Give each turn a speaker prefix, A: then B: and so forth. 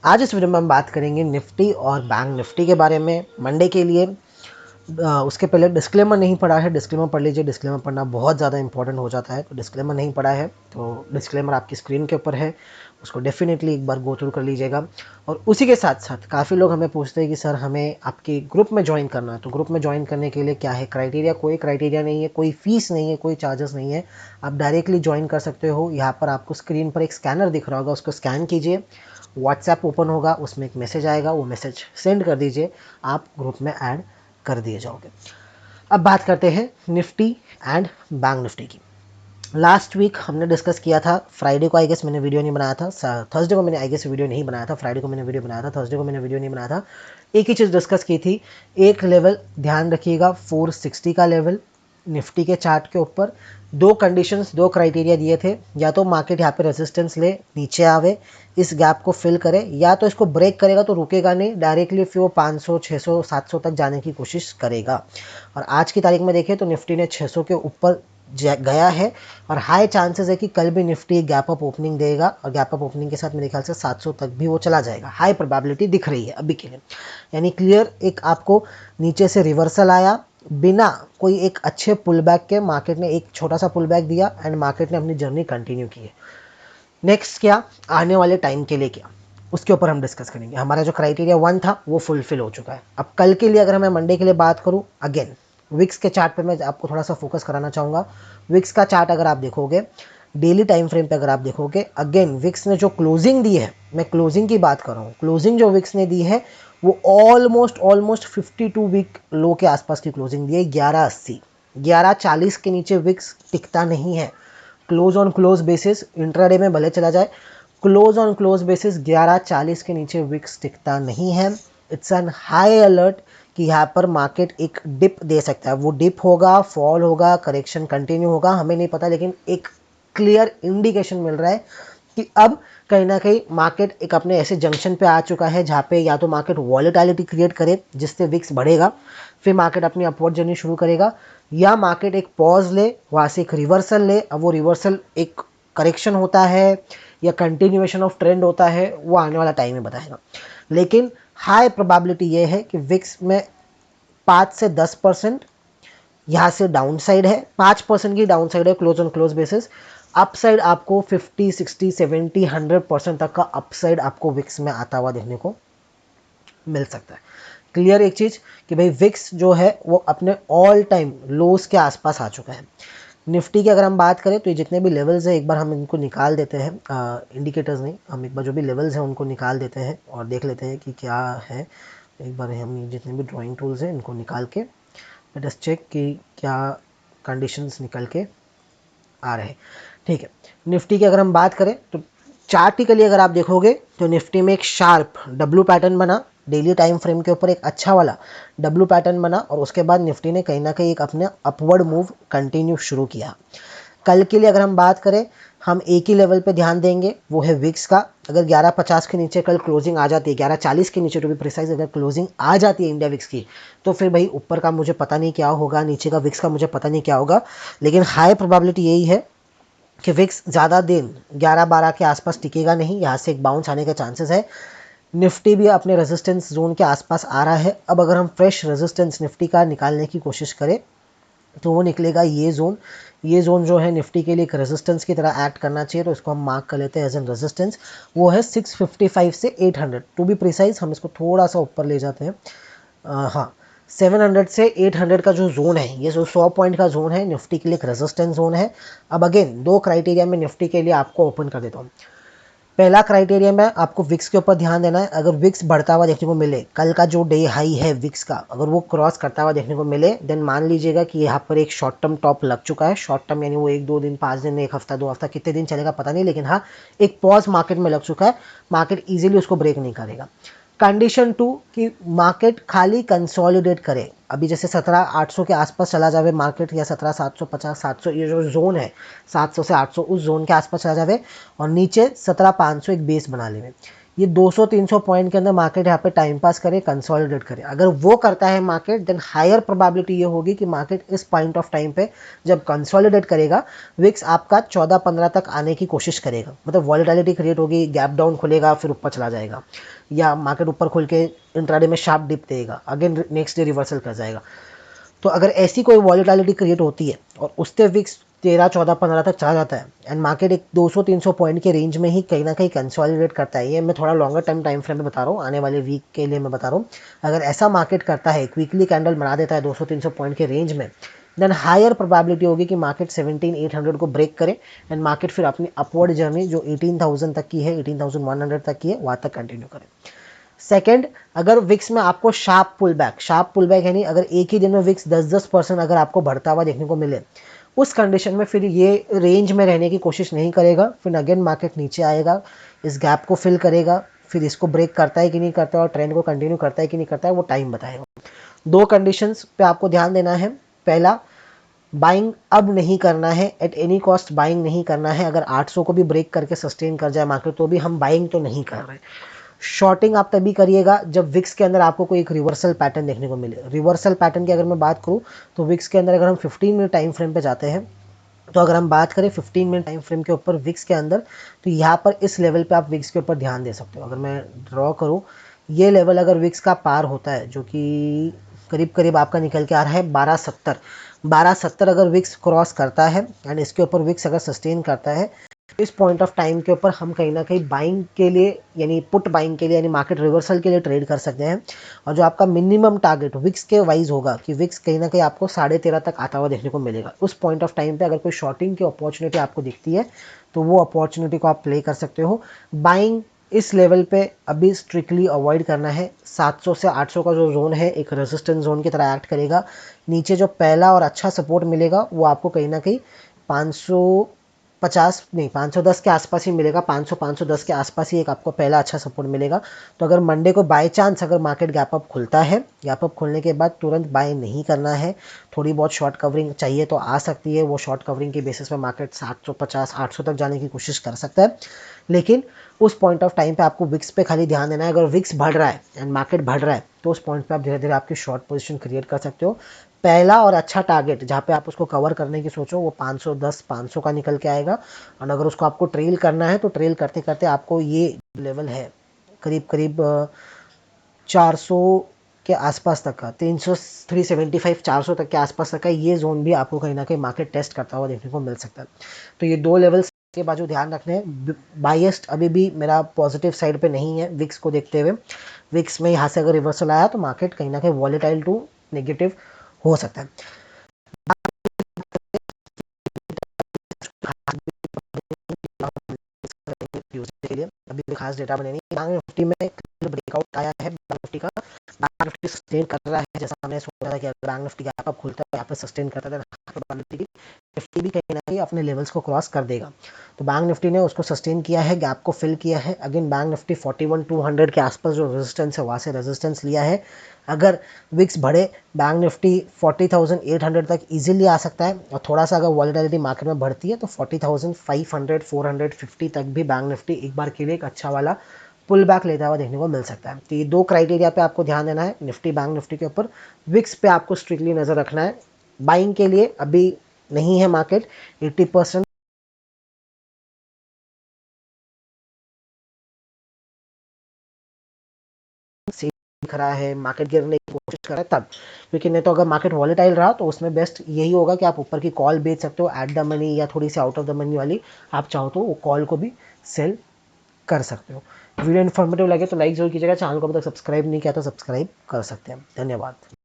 A: आज इस वीडियो में हम बात करेंगे निफ्टी और बैंक निफ्टी के बारे में मंडे के लिए। उसके पहले डिस्क्लेमर नहीं पढ़ा है, डिस्क्लेमर पढ़ लीजिए। डिस्क्लेमर पढ़ना बहुत ज़्यादा इंपॉर्टेंट हो जाता है, तो डिस्क्लेमर नहीं पढ़ा है तो डिस्क्लेमर आपकी स्क्रीन के ऊपर है, उसको डेफिनेटली एक बार गो थ्रू कर लीजिएगा। और उसी के साथ साथ काफ़ी लोग हमें पूछते हैं कि सर हमें आपके ग्रुप में ज्वाइन करना है, तो ग्रुप में ज्वाइन करने के लिए क्या है क्राइटेरिया? कोई क्राइटेरिया नहीं है, कोई फीस नहीं है, कोई चार्जेस नहीं है, आप डायरेक्टली ज्वाइन कर सकते हो। यहाँ पर आपको स्क्रीन पर एक स्कैनर दिख रहा होगा, उसको स्कैन कीजिए, व्हाट्सएप ओपन होगा, उसमें एक मैसेज आएगा, वो मैसेज सेंड कर दीजिए, आप ग्रुप में ऐड कर दिए जाओगे। अब बात करते हैं निफ्टी एंड बैंक निफ्टी की। लास्ट वीक हमने डिस्कस किया था, फ्राइडे को आई गेस मैंने वीडियो नहीं बनाया था, थर्सडे को मैंने आई गेस वीडियो नहीं बनाया था, फ्राइडे को मैंने वीडियो बनाया था, थर्सडे को मैंने वीडियो नहीं बनाया था। एक ही चीज़ डिस्कस की थी, एक लेवल ध्यान रखिएगा 460 का लेवल निफ्टी के चार्ट के ऊपर। दो कंडीशंस, दो क्राइटेरिया दिए थे, या तो मार्केट यहाँ पे रेजिस्टेंस ले नीचे आवे, इस गैप को फिल करे, या तो इसको ब्रेक करेगा तो रुकेगा नहीं, डायरेक्टली फिर वो 500 600 700 तक जाने की कोशिश करेगा। और आज की तारीख में देखें तो निफ्टी ने 600 के ऊपर गया है, और हाई चांसेस है कि कल भी निफ्टी गैप अप ओपनिंग देगा, और गैप अप ओपनिंग के साथ मेरे ख्याल से 700 तक भी वो चला जाएगा। हाई प्रोबेबिलिटी दिख रही है अभी के लिए, यानी क्लियर एक आपको नीचे से रिवर्सल आया बिना कोई एक अच्छे पुल बैक के, मार्केट ने एक छोटा सा पुल बैक दिया एंड मार्केट ने अपनी जर्नी कंटिन्यू की है। नेक्स्ट क्या, आने वाले टाइम के लिए क्या, उसके ऊपर हम डिस्कस करेंगे। हमारा जो क्राइटेरिया 1 था वो फुलफिल हो चुका है। अब कल के लिए अगर मैं मंडे के लिए बात करूं, अगेन विक्स के चार्ट पे मैं आपको थोड़ा सा फोकस कराना चाहूँगा। विक्स का चार्ट अगर आप देखोगे, डेली टाइम फ्रेम पे अगर आप देखोगे, अगेन विक्स ने जो क्लोजिंग दी है, मैं क्लोजिंग की बात कर रहा हूँ, क्लोजिंग जो विक्स ने दी है वो ऑलमोस्ट 52 वीक लो के आसपास की क्लोजिंग दी है। 1180 1140 के नीचे विक्स टिकता नहीं है। Close on close basis intraday में भले चला जाए, क्लोज ऑन क्लोज बेसिस 1140 के नीचे विक्स टिकता नहीं है। इट्स एन हाई अलर्ट कि यहाँ पर मार्केट एक डिप दे सकता है। वो डिप होगा, फॉल होगा, करेक्शन कंटिन्यू होगा, हमें नहीं पता, लेकिन एक क्लियर इंडिकेशन मिल रहा है कि अब कहीं ना कहीं मार्केट एक अपने ऐसे जंक्शन पे आ चुका है जहाँ पे या तो मार्केट वॉलेटिलिटी क्रिएट करे जिससे विक्स बढ़ेगा, फिर मार्केट अपनी अपवर्ड जर्नी शुरू करेगा, या मार्केट एक पॉज ले, वहाँ से एक रिवर्सल ले। अब वो रिवर्सल एक करेक्शन होता है या कंटिन्यूएशन ऑफ ट्रेंड होता है, वो आने वाला टाइम में बताएगा। लेकिन हाई प्रोबेबिलिटी ये है कि विक्स में 5 से 10% यहाँ से डाउन साइड है, 5% की डाउन साइड है close on close basis. Upside आपको 50 60 70 100% तक का अपसाइड आपको विक्स में आता हुआ देखने को मिल सकता है। क्लियर एक चीज़ कि भाई विक्स जो है वो अपने ऑल टाइम लोस के आसपास आ चुका है। निफ्टी की अगर हम बात करें तो ये जितने भी लेवल्स हैं एक बार हम इनको निकाल देते हैं, इंडिकेटर्स नहीं, हम एक बार जो भी लेवल्स हैं उनको निकाल देते हैं और देख लेते हैं कि क्या है। एक बार हम जितने भी ड्राइंग टूल्स हैं इनको निकाल के लेट अस चेक कि क्या कंडीशंस निकल के आ रहे हैं। ठीक है, निफ्टी की अगर हम बात करें तो चार्टिकली अगर आप देखोगे तो निफ्टी में एक शार्प डब्ल्यू पैटर्न बना, डेली टाइम फ्रेम के ऊपर एक अच्छा वाला डब्ल्यू पैटर्न बना, और उसके बाद निफ्टी ने कहीं ना कहीं एक अपने अपवर्ड मूव कंटिन्यू शुरू किया। कल के लिए अगर हम बात करें, हम एक ही लेवल पे ध्यान देंगे, वो है विक्स का। अगर 1150 के नीचे कल क्लोजिंग आ जाती है, 1140 के नीचे टू बी प्रिसाइज अगर क्लोजिंग आ जाती है इंडिया विक्स की, तो फिर भाई ऊपर का मुझे पता नहीं क्या होगा, नीचे का विक्स का मुझे पता नहीं क्या होगा, लेकिन हाई प्रोबेबिलिटी यही है कि विक्स ज़्यादा दिन 11-12 के आसपास टिकेगा नहीं, यहाँ से एक बाउंस आने के चांसेस है। निफ्टी भी अपने रेजिस्टेंस जोन के आसपास आ रहा है। अब अगर हम फ्रेश रेजिस्टेंस निफ्टी का निकालने की कोशिश करें तो वो निकलेगा ये जोन। ये जोन जो है निफ्टी के लिए एक रेजिस्टेंस की तरह एक्ट करना चाहिए, तो इसको हम मार्क कर लेते हैं एज एन रेजिस्टेंस। वो है 655 से 800 टू बी प्रिसाइज। हम इसको थोड़ा सा ऊपर ले जाते हैं, हाँ 700 से 800 का जो जोन है, ये जो 100 पॉइंट का जोन है निफ्टी के लिए एक रेजिस्टेंस जोन है। अब अगेन दो क्राइटेरिया में निफ्टी के लिए आपको ओपन कर देता हूँ। पहला क्राइटेरिया में आपको विक्स के ऊपर ध्यान देना है। अगर विक्स बढ़ता हुआ देखने को मिले, कल का जो डे हाई है विक्स का अगर वो क्रॉस करता हुआ देखने को मिले, देन मान लीजिएगा कि यहाँ पर एक शॉर्ट टर्म टॉप लग चुका है। शॉर्ट टर्म यानी वो 1-2 दिन, 5 दिन, एक हफ्ता, 2 हफ्ता, कितने दिन चलेगा पता नहीं, लेकिन हाँ एक पॉज मार्केट में लग चुका है। मार्केट ईजिली उसको ब्रेक नहीं करेगा। कंडीशन 2 कि मार्केट खाली कंसोलिडेट करे। अभी जैसे 17,800 के आसपास चला जावे मार्केट, या 17,750 700, ये जो जोन है 700 से 800, उस जोन के आसपास चला जावे और नीचे 17,500 एक बेस बना ले। ये 200-300 पॉइंट के अंदर मार्केट यहाँ पे टाइम पास करे, कंसोलिडेट करे। अगर वो करता है मार्केट, देन हायर प्रोबेबिलिटी ये होगी कि मार्केट इस पॉइंट ऑफ टाइम पे जब कंसोलिडेट करेगा, विक्स आपका 14-15 तक आने की कोशिश करेगा, मतलब वॉलेटिलिटी क्रिएट होगी, गैप डाउन खुलेगा, फिर ऊपर चला जाएगा, या मार्केट ऊपर खुल के इंट्राडे में शार्प डिप देगा, अगेन नेक्स्ट डे रिवर्सल कर जाएगा। तो अगर ऐसी कोई वॉलेटिलिटी क्रिएट होती है और उससे विक्स 13, 14, 15 तक चला जाता है एंड मार्केट एक 200-300 पॉइंट के रेंज में ही कहीं ना कहीं कंसोलिडेट करता है, ये मैं थोड़ा लॉन्गर टाइम फ्रेम में बता रहा हूँ, आने वाले वीक के लिए मैं बता रहा हूँ। अगर ऐसा मार्केट करता है, क्विकली कैंडल बना देता है 200-300 पॉइंट के रेंज में, देन हायर प्रोबेबिलिटी होगी कि मार्केट 17,800 को ब्रेक करे एंड मार्केट फिर अपनी अपवर्ड जर्नी जो 18,000 तक की है, 18,100 तक की है, वहाँ तक कंटिन्यू करे। सेकेंड, अगर विक्स में आपको शार्प पुल बैक यानी अगर एक ही दिन में विक्स 10% अगर आपको बढ़ता हुआ देखने को मिले, उस कंडीशन में फिर ये रेंज में रहने की कोशिश नहीं करेगा, फिर अगेन मार्केट नीचे आएगा, इस गैप को फिल करेगा, फिर इसको ब्रेक करता है कि नहीं करता है और ट्रेंड को कंटिन्यू करता है कि नहीं करता है, वो टाइम बताएगा। दो कंडीशंस पे आपको ध्यान देना है। पहला, बाइंग अब नहीं करना है, एट एनी कॉस्ट बाइंग नहीं करना है। अगर 800 को भी ब्रेक करके सस्टेन कर जाए मार्केट तो भी हम बाइंग तो नहीं कर रहे। शॉर्टिंग आप तभी करिएगा जब विक्स के अंदर आपको कोई एक रिवर्सल पैटर्न देखने को मिले। रिवर्सल पैटर्न की अगर मैं बात करूं तो विक्स के अंदर अगर हम 15 मिनट टाइम फ्रेम पे जाते हैं, तो अगर हम बात करें 15 मिनट टाइम फ्रेम के ऊपर विक्स के अंदर, तो यहाँ पर इस लेवल पे आप विक्स के ऊपर ध्यान दे सकते हो। अगर मैं ड्रॉ करूँ, ये लेवल अगर विक्स का पार होता है, जो कि करीब करीब आपका निकल के आ रहा है 1270 अगर विक्स क्रॉस करता है एंड इसके ऊपर विक्स अगर सस्टेन करता है, इस पॉइंट ऑफ टाइम के ऊपर हम कहीं ना कहीं बाइंग के लिए यानी पुट बाइंग के लिए यानी मार्केट रिवर्सल के लिए ट्रेड कर सकते हैं। और जो आपका मिनिमम टारगेट विक्स के वाइज होगा कि विक्स कहीं ना कहीं आपको 13.5 तक आता हुआ देखने को मिलेगा, उस पॉइंट ऑफ टाइम पे अगर कोई शॉर्टिंग की अपॉर्चुनिटी आपको दिखती है तो वो अपॉर्चुनिटी को आप प्ले कर सकते हो। बाइंग इस लेवल पे अभी स्ट्रिक्टली अवॉइड करना है। 700 से 800 का जो जोन है एक रेजिस्टेंस जोन की तरह एक्ट करेगा। नीचे जो पहला और अच्छा सपोर्ट मिलेगा वो आपको कहीं ना कहीं 550 नहीं 510 के आसपास ही मिलेगा। 500-510 के आसपास ही एक आपको पहला अच्छा सपोर्ट मिलेगा। तो अगर मंडे को बाय चांस अगर मार्केट गैप अप खुलता है, गैप अप खुलने के बाद तुरंत बाय नहीं करना है, थोड़ी बहुत शॉर्ट कवरिंग चाहिए तो आ सकती है। वो शॉर्ट कवरिंग के बेसिस पे मार्केट 750-800 तक जाने की कोशिश कर सकता है, लेकिन उस पॉइंट ऑफ टाइम पे आपको विक्स पे खाली ध्यान देना है। अगर विक्स बढ़ रहा है एंड मार्केट बढ़ रहा है तो उस पॉइंट पे आप धीरे धीरे आपकी शॉर्ट पोजीशन क्रिएट कर सकते हो। पहला और अच्छा टारगेट जहाँ पे आप उसको कवर करने की सोचो वो 510-500 का निकल के आएगा। और अगर उसको आपको ट्रेल करना है तो ट्रेल करते करते आपको ये लेवल है करीब करीब 400 के आसपास तक का, 300 375 400 तक के आसपास तक का ये जोन भी आपको कहीं ना कहीं मार्केट टेस्ट करता हुआ देखने को मिल सकता है। तो ये दो लेवल्स के बाजू ध्यान रखने हैं। बाइएस्ट अभी भी मेरा पॉजिटिव साइड पे नहीं है विक्स को देखते हुए। विक्स में यहाँ से अगर रिवर्सल आया तो मार्केट कहीं ना कहीं वॉलेटाइल टू नेगेटिव हो सकता है। के लिए अभी खास डेटा बने नहीं। बैंक निफ्टी में ब्रेकआउट आया है, बैंक निफ्टी का बैंक निफ्टी सस्टेन कर रहा है। जैसा हमने सोचा था कि अगर बैंक निफ्टी गैप अप खुलता है यहाँ पे सस्टेन करता है, निफ्टी भी कहीं ना कहीं अपने लेवल्स को क्रॉस कर देगा। तो बैंक निफ्टी ने उसको सस्टेन किया है, गैप को फिल किया है। अगेन बैंक निफ्टी 41,200 के आसपास जो रेजिस्टेंस है वहाँ से रेजिस्टेंस लिया है। अगर विक्स बढ़े बैंक निफ्टी 40,800 तक इजीली आ सकता है, और थोड़ा सा अगर वॉलेटिलिटी मार्केट में बढ़ती है तो 40,500 450 तक भी बैंक निफ्टी एक बार के लिए एक अच्छा वाला पुल बैक लेता हुआ देखने को मिल सकता है। तो ये दो क्राइटेरिया पे आपको ध्यान देना है निफ्टी बैंक निफ्टी के ऊपर। विक्स पे आपको स्ट्रिक्टली नज़र रखना है। बाइंग के लिए अभी नहीं है मार्केट, 80% दिख रहा है, मार्केट गिरने की कोशिश कर रहा है तब। क्योंकि नहीं तो अगर मार्केट वॉलेटाइल रहा तो उसमें बेस्ट यही होगा कि आप ऊपर की कॉल बेच सकते हो एट द मनी, या थोड़ी सी आउट ऑफ द मनी वाली आप चाहो तो वो कॉल को भी सेल कर सकते हो। वीडियो इन्फॉर्मेटिव लगे तो लाइक जरूर कीजिएगा। चैनल को अभी तक सब्सक्राइब नहीं किया तो सब्सक्राइब कर सकते हैं। धन्यवाद।